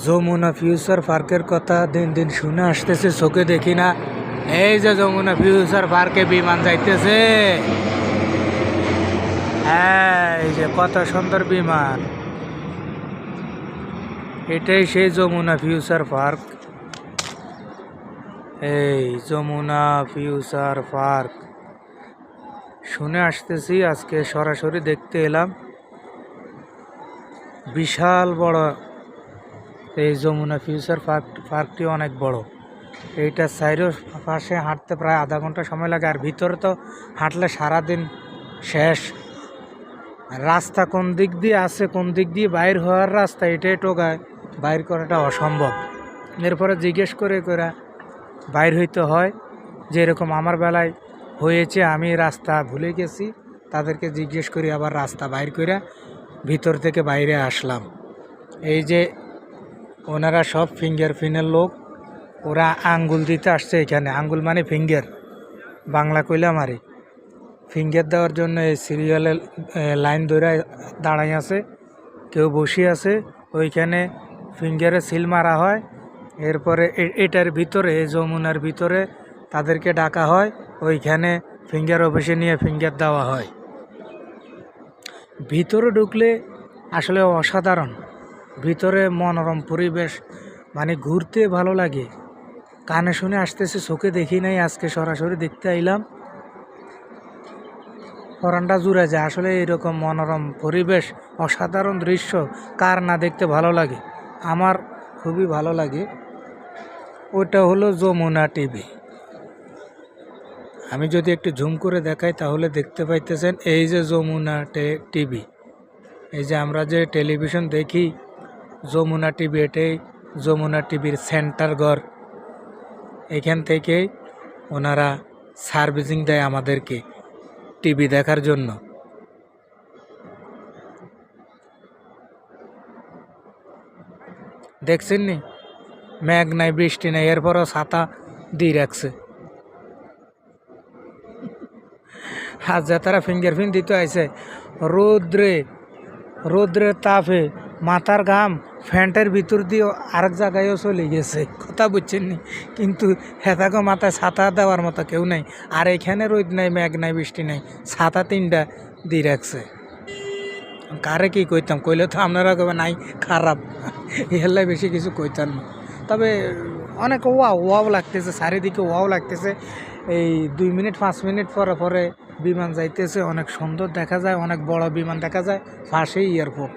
Jamuna future পার্কের কথা দিন দিন শুনে আসতেছে, চোখে দেখি না। এই যে যমুনা ফিউচার পার্কে বিমান যাইতেছে, হ্যাঁ এই যে কত সুন্দর বিমান। এটাই সেই যমুনা ফিউচার পার্ক। এই যমুনা ফিউচার পার্ক শুনে আসতেছি, আজকে সরাসরি দেখতে এলাম। বিশাল বড় এই যমুনা ফিউচার পার্কটি অনেক বড়। এইটা চাইরো পাশে হাঁটতে প্রায় আধা ঘন্টা সময় লাগে, আর ভিতরে তো হাঁটলে সারাদিন শেষ। রাস্তা কোন দিক দিয়ে আছে, কোন দিক দিয়ে বাইর হওয়ার রাস্তা, এটাই টোকায় বাইর করাটা অসম্ভব। এরপরে জিজ্ঞেস করে করে বাইর হইতে হয়। যেরকম আমার বেলায় হয়েছে, আমি রাস্তা ভুলে গেছি, তাদেরকে জিজ্ঞেস করি আবার রাস্তা বাইর করে ভিতর থেকে বাইরে আসলাম। এই যে ওনারা সব ফিঙ্গার প্রিন্টের লোক, ওরা আঙ্গুল দিতে আসছে এখানে। আঙ্গুল মানে ফিঙ্গার, বাংলা কইলা মারি। ফিঙ্গার দেওয়ার জন্য এই সিরিয়ালের লাইন ধরে দাঁড়াই আছে, কেউ বসে আছে। ওইখানে ফিঙ্গারে সিল মারা হয়। এরপরে এটার ভিতরে, যমুনার ভিতরে তাদেরকে ডাকা হয়, ওইখানে ফিঙ্গার অফিসে নিয়ে ফিঙ্গার দেওয়া হয়। ভিতরে ঢুকলে আসলে অসাধারণ, ভিতরে মনোরম পরিবেশ, মানে ঘুরতে ভালো লাগে। কানে শুনে আসতেছে, চোখে দেখি নাই, আজকে সরাসরি দেখতে আইলাম। পরানটা জুড়ে যায় আসলে। এরকম মনোরম পরিবেশ, অসাধারণ দৃশ্য কার না দেখতে ভালো লাগে? আমার খুবই ভালো লাগে। ওটা হলো যমুনা টিভি। আমি যদি একটু জুম করে দেখাই তাহলে দেখতে পাইতেছেন, এই যে যমুনা টিভি। এই যে আমরা যে টেলিভিশন দেখি, যমুনা টিভি, এটাই যমুনা টিভির সেন্টার ঘর। এখান থেকেই ওনারা সার্ভিসিং দেয় আমাদেরকে টিভি দেখার জন্য। দেখছেন নি, মেঘ নাই, বৃষ্টি নাই, এরপরও ছাতা দিয়ে রাখছে। আর যে তারা ফিঙ্গারপ্রিন্ট দিতে আইছে, রোদ্রের তাপে মাথার ঘাম ফ্যান্টের ভিতর দিয়ে আরেক জায়গায়ও চলে গেছে, কথা বুঝছেন নি? কিন্তু হেতাকে মাথায় ছাতা দেওয়ার মতো কেউ নাই। আর এখানে রোদ নাই, মেঘ নাই, বৃষ্টি নাই, ছাতা 3টা দিয়ে রাখছে। কারে কি কইতাম, কইলে তো আপনারা কবে নাই খারাপ, এহলে বেশি কিছু কইতাম না। তবে অনেক ওয়াও লাগতেছে, চারিদিকে ওয়াও লাগতেছে। এই 2 মিনিট 5 মিনিট পরে পরে বিমান যাইতেছে, অনেক সুন্দর দেখা যায়, অনেক বড় বিমান দেখা যায়, পাশেই এয়ারপোর্ট।